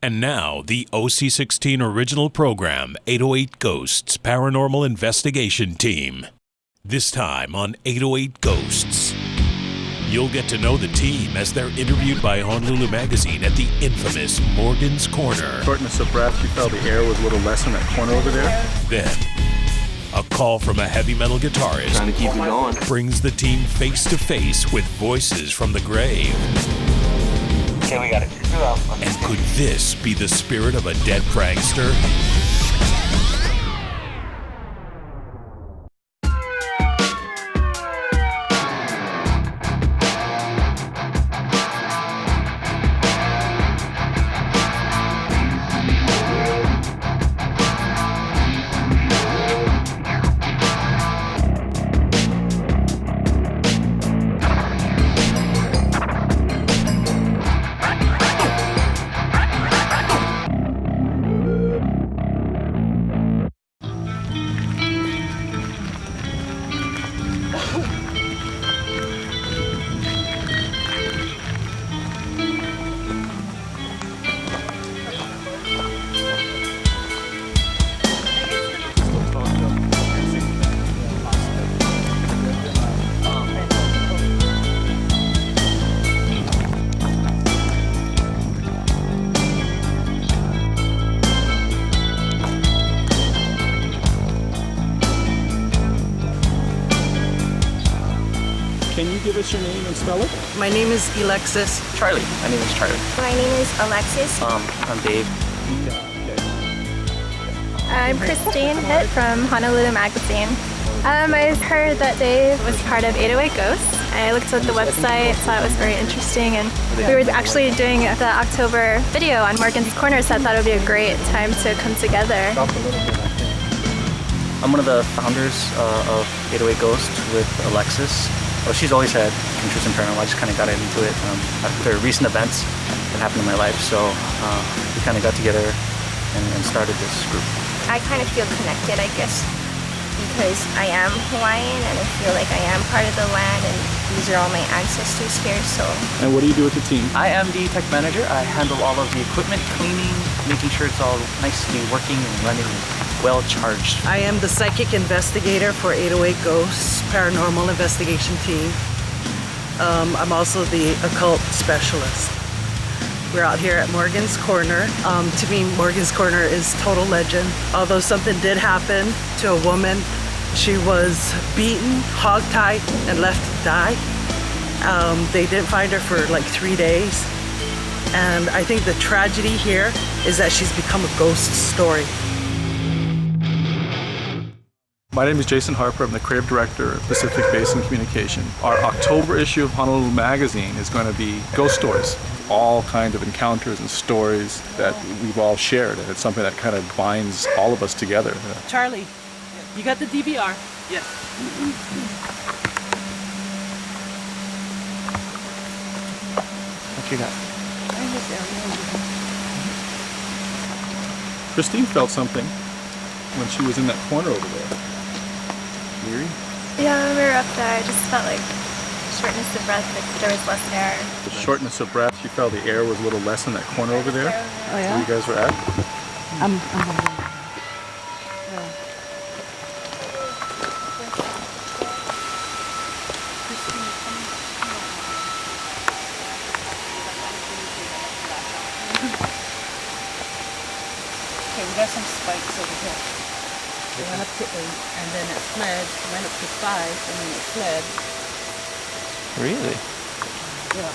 And now, the OC16 original program, 808 Ghosts Paranormal Investigation Team. This time on 808 Ghosts, you'll get to know the team as they're interviewed by Honolulu Magazine at the infamous Morgan's Corner. Shortness of breath, you felt the air was a little less in that corner over there. Then, a call from a heavy metal guitarist trying to keep it going brings the team face to face with voices from the grave. Okay, we got it. And could this be the spirit of a dead prankster? Can you give us your name and spell it? My name is Alexis. Charlie. My name is Charlie. My name is Alexis. I'm Dave. I'm Christine Hitt from Honolulu Magazine. I heard that Dave was part of 808 Ghosts. I looked at the website, thought it was very interesting, and we were actually doing the October video on Morgan's Corner, so I thought it would be a great time to come together. I'm one of the founders of 808 Ghosts with Alexis. Well, she's always had interest in paranormal. I just kind of got into it after recent events that happened in my life. So we kind of got together and started this group. I kind of feel connected, I guess, because I am Hawaiian and I feel like I am part of the land, and these are all my ancestors here, so. And what do you do with the team? I am the tech manager. I handle all of the equipment, cleaning, making sure it's all nicely working and running and well charged. I am the psychic investigator for 808 Ghosts Paranormal Investigation Team. I'm also the occult specialist. We're out here at Morgan's Corner. To me, Morgan's Corner is total legend. Although something did happen to a woman, she was beaten, hogtied, and left to die. They didn't find her for like 3 days. And I think the tragedy here is that she's become a ghost story. My name is Jason Harper. I'm the creative director of Pacific Basin Communication. Our October issue of Honolulu Magazine is going to be ghost stories. All kinds of encounters and stories that we've all shared, and it's something that kind of binds all of us together. Charlie, you got the DVR? Yes. What you got? Christine felt something when she was in that corner over there. Weary? Yeah, when we were up there, I just felt like shortness of breath, like there was less air. The shortness of breath, you felt the air was a little less in that corner over there. Oh yeah? Where you guys were at? Okay, we got some spikes over here. It went up to 8, and then it fled, went up to 5, and then it fled. Really? Yeah.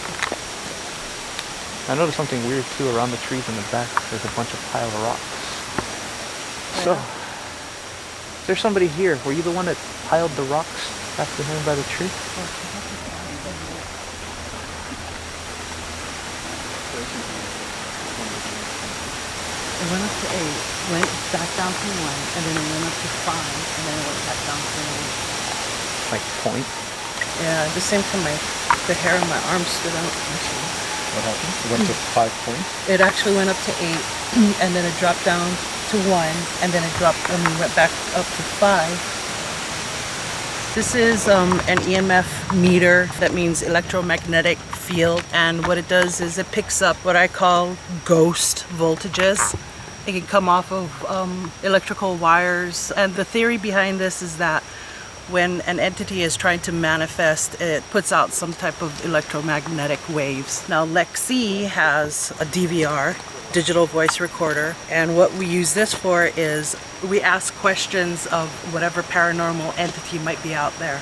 I noticed something weird too around the trees in the back. There's a bunch of pile of rocks. So, is there somebody here? Were you the one that piled the rocks after him by the tree? It went up to 8, went back down to 1, and then it went up to 5, and then it went back down to 1. Like point? Yeah, at the same time the hair on my arm stood out. Actually. What happened? It went to 5 points? It actually went up to 8, and then it dropped down to 1, and then it dropped and went back up to 5. This is an EMF meter. That means electromagnetic field, and what it does is it picks up what I call ghost voltages. It can come off of electrical wires, and the theory behind this is that when an entity is trying to manifest, it puts out some type of electromagnetic waves. Now, Lexi has a DVR, digital voice recorder, and what we use this for is we ask questions of whatever paranormal entity might be out there.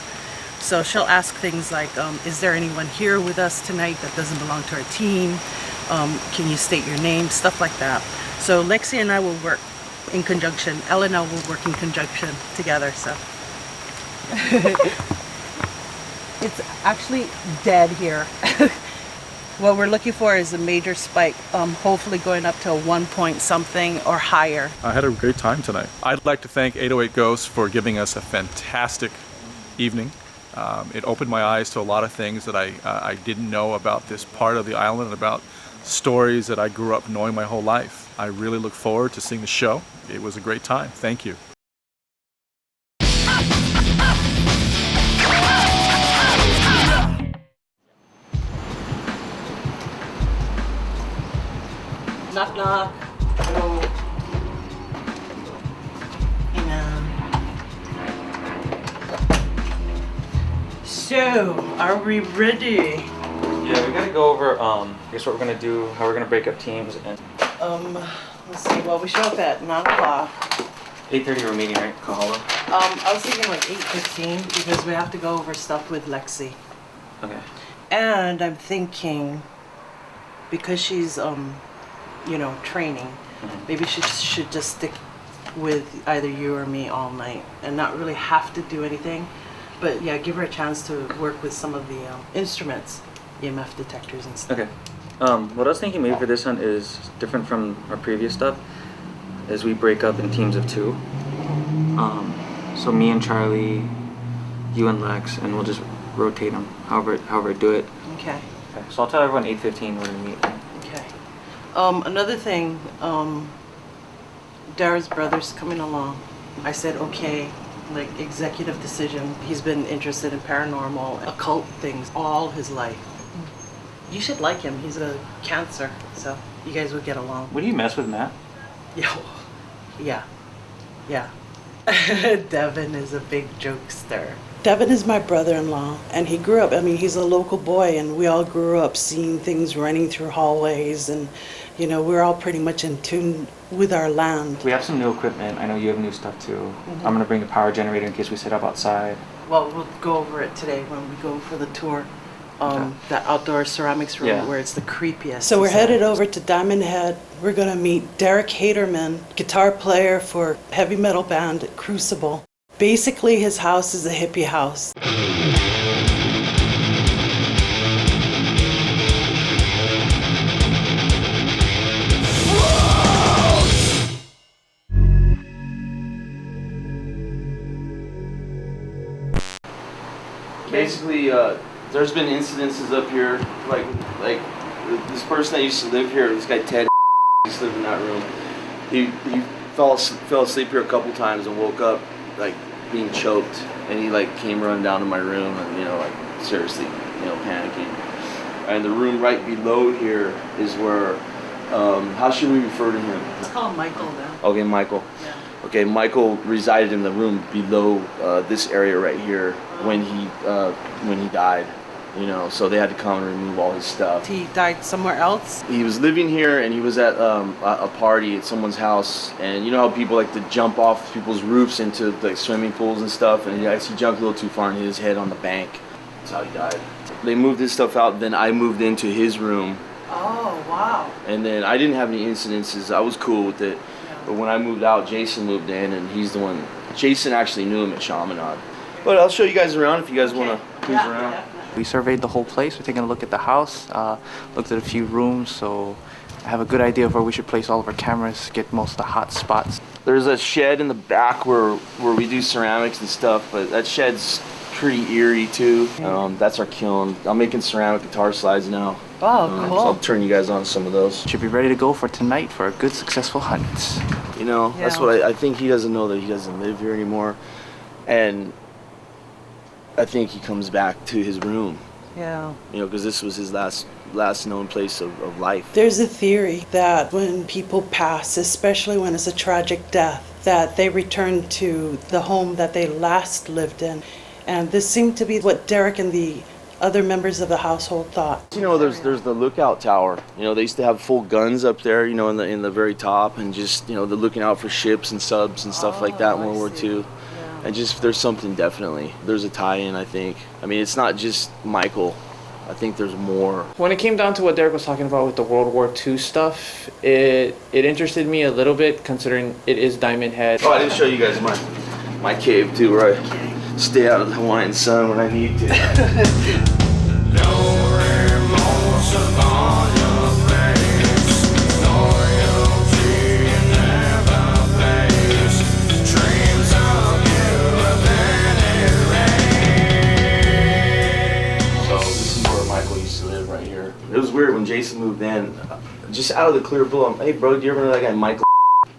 So she'll ask things like, is there anyone here with us tonight that doesn't belong to our team? Can you state your name? Stuff like that. So Lexi and I will work in conjunction. Elena will work in conjunction together, so. It's actually dead here. What we're looking for is a major spike, hopefully going up to a 1 point something or higher. I had a great time tonight. I'd like to thank 808 Ghosts for giving us a fantastic evening. It opened my eyes to a lot of things that I didn't know about this part of the island and about stories that I grew up knowing my whole life. I really look forward to seeing the show. It was a great time. Thank you. Knock, knock. Hello. Hey, man. So, are we ready? Yeah, we gotta go over, I guess what we're gonna do, how we're gonna break up teams, and Let's see. Well, we show up at 9 o'clock. 8:30 we're meeting, right? Kahala? I was thinking like 8:15 because we have to go over stuff with Lexi. Okay. And I'm thinking, because she's, training, maybe she should just stick with either you or me all night and not really have to do anything. But yeah, give her a chance to work with some of the instruments, EMF detectors and stuff. Okay. What I was thinking maybe for this one is different from our previous stuff, is we break up in teams of 2. So me and Charlie, you and Lex, and we'll just rotate them, however I do it. Okay. Okay. So I'll tell everyone 8:15 we're gonna meet. Okay. Another thing, Dara's brother's coming along. I said, okay, like executive decision. He's been interested in paranormal, occult things all his life. You should like him. He's a Cancer, so you guys would get along. Would you mess with Matt? Yeah. Devin is a big jokester. Devin is my brother-in-law, and he grew up, he's a local boy, and we all grew up seeing things running through hallways, and, we're all pretty much in tune with our land. We have some new equipment. I know you have new stuff too. I'm gonna bring a power generator in case we set up outside. Well, we'll go over it today when we go for the tour. The outdoor ceramics room where it's the creepiest. So we're headed over to Diamond Head. We're gonna meet Derek Haterman, guitar player for heavy metal band Crucible. Basically, his house is a hippie house. Basically, there's been incidences up here, like this person that used to live here, this guy Ted, used to live in that room. He fell asleep here a couple times and woke up like being choked, and he like came running down to my room and seriously panicking. And the room right below here is where how should we refer to him? It's called Michael then. Okay, Michael. Yeah. Okay, Michael resided in the room below this area right here when he died. So they had to come and remove all his stuff. He died somewhere else? He was living here, and he was at a party at someone's house, and you know how people like to jump off people's roofs into like swimming pools and stuff, and he jumped a little too far and hit his head on the bank. That's how he died. They moved his stuff out, then I moved into his room. Oh, wow. And then I didn't have any incidences. I was cool with it. But when I moved out, Jason moved in, and he's the one. Jason actually knew him at Chaminade. But I'll show you guys around if you guys want to cruise around. Definitely. We surveyed the whole place. We're taking a look at the house, looked at a few rooms, so I have a good idea of where we should place all of our cameras, get most of the hot spots. There's a shed in the back where we do ceramics and stuff, but that shed's pretty eerie too. That's our kiln. I'm making ceramic guitar slides now. Oh, cool. So I'll turn you guys on some of those. Should be ready to go for tonight for a good, successful hunt. That's what I think he doesn't know, that he doesn't live here anymore. And I think he comes back to his room Yeah. You know, because this was his last known place of life. There's a theory that when people pass, especially when it's a tragic death, that they return to the home that they last lived in. And this seemed to be what Derek and the other members of the household thought. You know, there's the lookout tower. You know, they used to have full guns up there, you know, in the very top, and just, you know, they're looking out for ships and subs and stuff like that in World War II. And just, there's something definitely. There's a tie-in, I think. I mean, it's not just Michael. I think there's more. When it came down to what Derek was talking about with the World War II stuff, it interested me a little bit, considering it is Diamond Head. Oh, I didn't show you guys my cave too, where I stay out of the Hawaiian sun when I need to. It was weird when Jason moved in, just out of the clear blue. Hey, bro, do you ever know that guy Michael?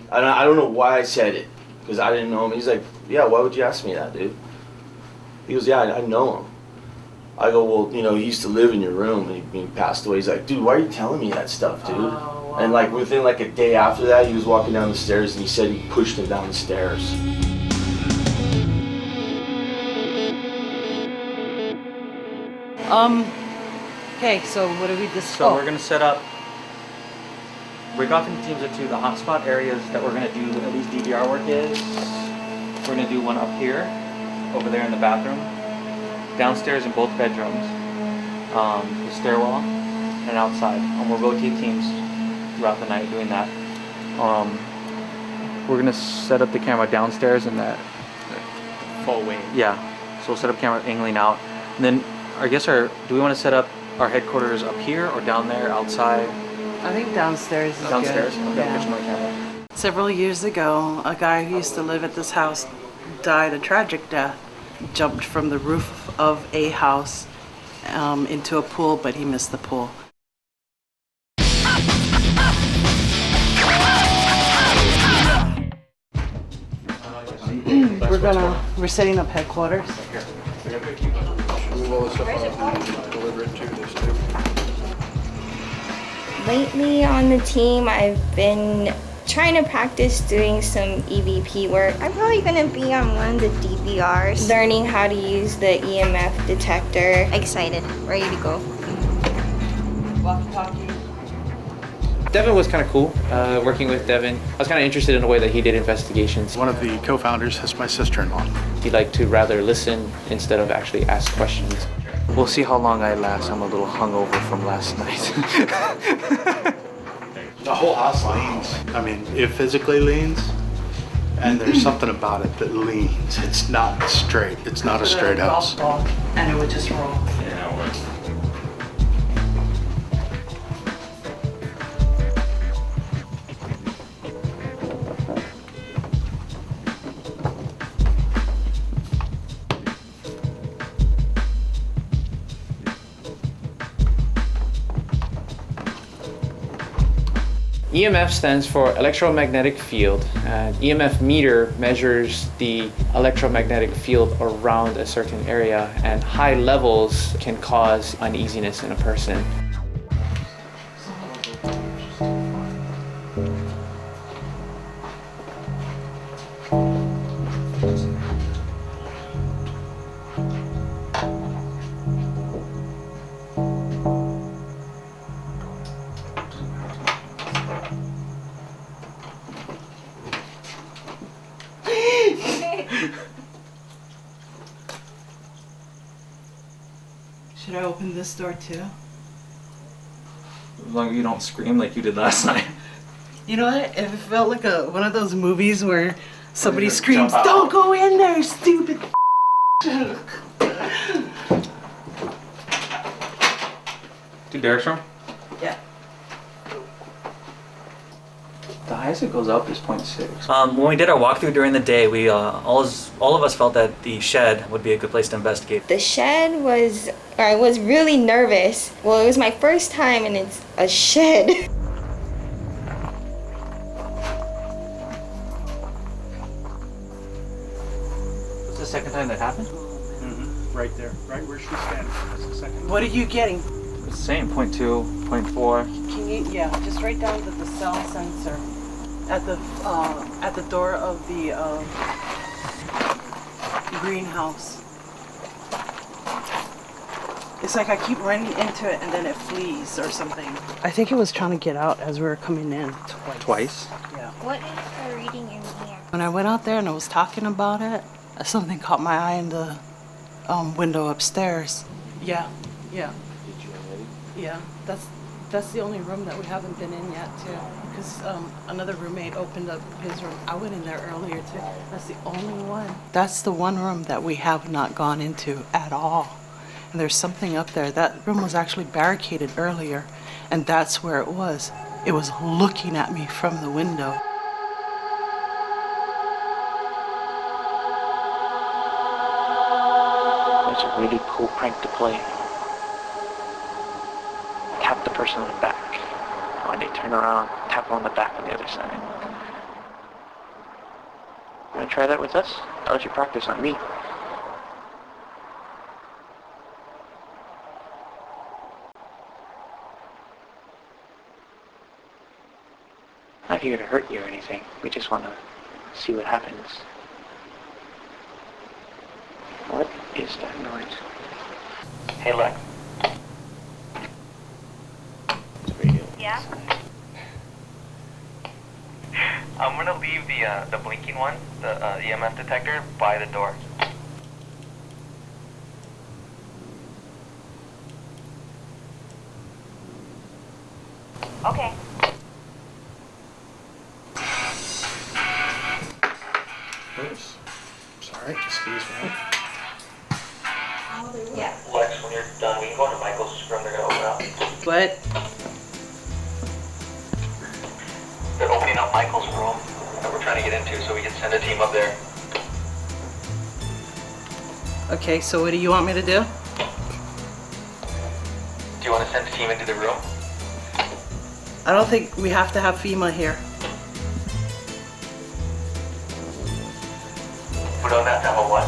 I don't know why I said it, because I didn't know him. He's like, yeah, why would you ask me that, dude? He goes, yeah, I know him. I go, well, you know, he used to live in your room, and he passed away. He's like, dude, why are you telling me that stuff, dude? Oh, wow. And like within like a day after that, he was walking down the stairs, and he said he pushed him down the stairs. Okay, so what do we discuss? So we're gonna set up, break off into teams of two. The hotspot areas that we're gonna do at least DVR work is, we're gonna do one up here, over there in the bathroom, downstairs in both bedrooms, the stairwell, and outside. And we'll rotate teams throughout the night doing that. We're gonna set up the camera downstairs in that Full wing. yeah. So we'll set up camera angling out, and then I guess do we want to set up our headquarters up here or down there outside? I think downstairs is Downstairs. good. Okay, push my camera. Several years ago, a guy who used to live at this house died a tragic death. Jumped from the roof of a house into a pool, but he missed the pool. We're setting up headquarters. Lately on the team, I've been trying to practice doing some EVP work. I'm probably gonna be on one of the DVRs, learning how to use the EMF detector. Excited, ready to go. Walkie-talkie. Devin was kind of cool, working with Devin. I was kind of interested in the way that he did investigations. One of the co-founders is my sister-in-law. He liked to rather listen instead of actually ask questions. We'll see how long I last. I'm a little hungover from last night. The whole house leans. I mean, it physically leans, and there's something about it that leans. It's not straight. It's not a straight house. And it would just roll. EMF stands for electromagnetic field. An EMF meter measures the electromagnetic field around a certain area, and high levels can cause uneasiness in a person. Should I open this door too? As long as you don't scream like you did last night. You know what? It felt like one of those movies where somebody screams, "Don't go in there, stupid." Dude, Derek's room? Yeah. The highest it goes up is 0.6. When we did our walkthrough during the day, we all of us felt that the shed would be a good place to investigate. The shed I was really nervous. Well, it was my first time and it's a shed. Was the second time that happened? Mm-hmm. Right there, right where she's standing. That's the second. What are you getting? Same, 0.2, 0.4. Can you, just write down that the cell sensor at the door of the greenhouse. It's like I keep running into it and then it flees or something. I think it was trying to get out as we were coming in twice. Twice? Yeah. What is the reading in here? When I went out there and I was talking about it, something caught my eye in the window upstairs. Yeah. Yeah, that's the only room that we haven't been in yet too. Because another roommate opened up his room. I went in there earlier too. That's the only one. That's the one room that we have not gone into at all. And there's something up there. That room was actually barricaded earlier, and that's where it was. It was looking at me from the window. It's a really cool prank to play. Tap the person on the back. When they turn around, tap on the back on the other side. You wanna try that with us? I'll let you practice on me. Not here to hurt you or anything. We just want to see what happens. What is that noise? Hey, Lex. Yeah? I'm gonna leave the blinking one, the EMF detector, by the door. Okay. Oops. Sorry, excuse me. Yeah. Lex, when you're done, we can go into Michael's room. They're gonna open up. What? They're opening up Michael's room that we're trying to get into, so we can send a team up there. Okay, so what do you want me to do? Do you want to send a team into the room? I don't think we have to have FEMA here. We don't have to have a what?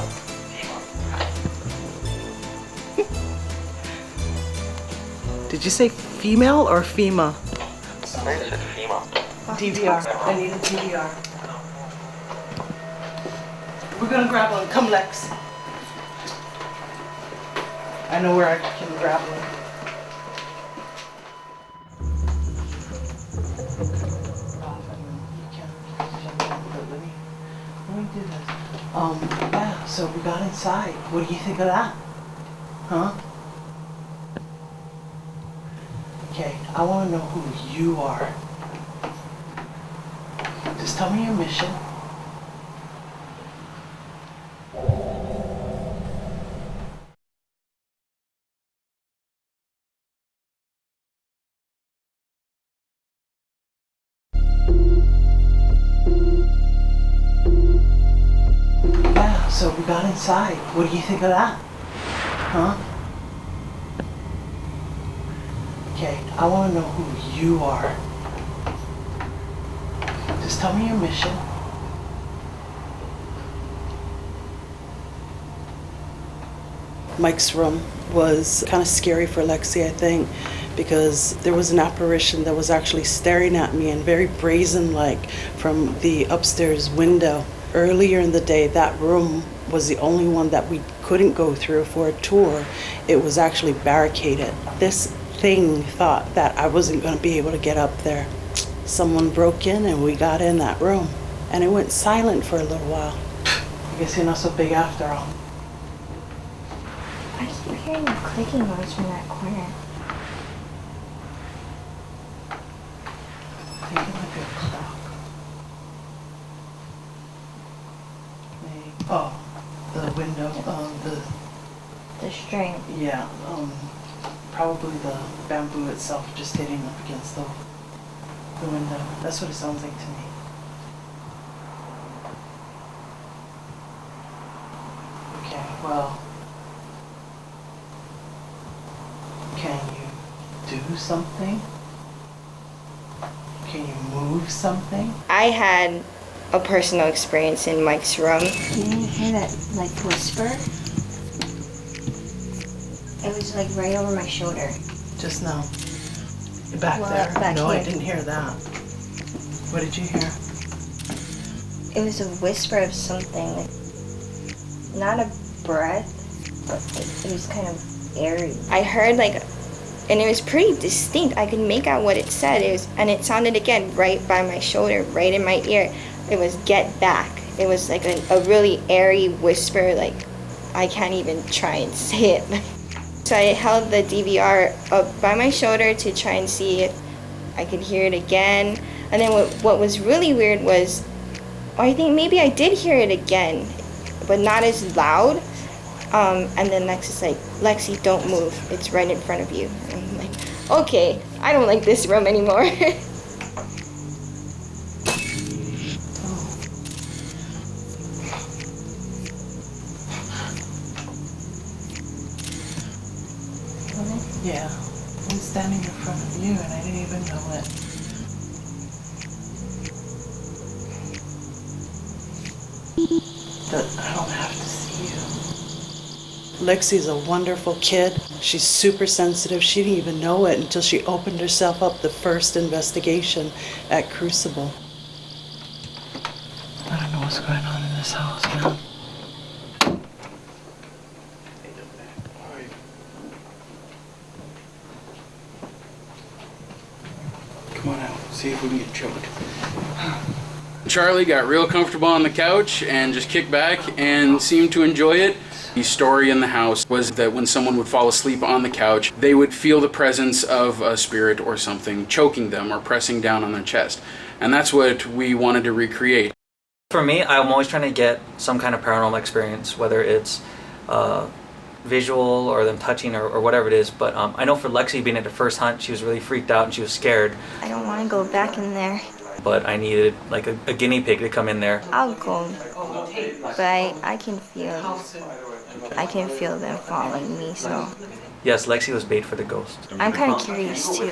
Did you say female or FEMA? I said FEMA. DVR. I need a DVR. We're gonna grab one. Come, Lex. I know where I can grab one. Let me do this. Yeah, so we got inside. What do you think of that? Huh? Okay, I want to know who you are. Just tell me your mission. Yeah, so we got inside. What do you think of that? Huh? Okay, I want to know who you are. Just tell me your mission. Mike's room was kind of scary for Lexi, I think, because there was an apparition that was actually staring at me and very brazen-like from the upstairs window. Earlier in the day, that room was the only one that we couldn't go through for a tour. It was actually barricaded. This thing thought that I wasn't going to be able to get up there. Someone broke in and we got in that room. And it went silent for a little while. I guess you're not so big after all. I keep hearing a clicking noise from that corner. I think it might be a clock. Maybe. Oh, the window, The string. yeah, probably the bamboo itself just hitting up against the window. That's what it sounds like to me. Okay, well, can you do something? Can you move something? I had a personal experience in Mike's room. You didn't hear that, like, whisper? It was like right over my shoulder. Just now. Back Well, there? back No, I here. didn't hear that. What did you hear? It was a whisper of something, like, not a breath, but it was kind of airy. I heard like, and it was pretty distinct. I could make out what it said. And it sounded again right by my shoulder, right in my ear. It was "get back." It was like a really airy whisper, like I can't even try and say it. So I held the DVR up by my shoulder to try and see if I could hear it again. And then what was really weird was, I think maybe I did hear it again, but not as loud. And then Lexi's like, "Lexi, don't move. It's right in front of you." And I'm like, okay, I don't like this room anymore. Yeah. I'm standing in front of you and I didn't even know it. But I don't have to see you. Lexi's a wonderful kid. She's super sensitive. She didn't even know it until she opened herself up the first investigation at Crucible. I don't know what's going on in this house, man. Come on out, see if we can get choked. Charlie got real comfortable on the couch and just kicked back and seemed to enjoy it. The story in the house was that when someone would fall asleep on the couch, they would feel the presence of a spirit or something choking them or pressing down on their chest. And that's what we wanted to recreate. For me, I'm always trying to get some kind of paranormal experience, whether it's visual or them touching or whatever it is. But I know for Lexi being at the first hunt, she was really freaked out and she was scared. I don't want to go back in there. But I needed like a guinea pig to come in there. I'll go, but I can feel them following me, so Yes, Lexi was bait for the ghost. I'm kind of curious too.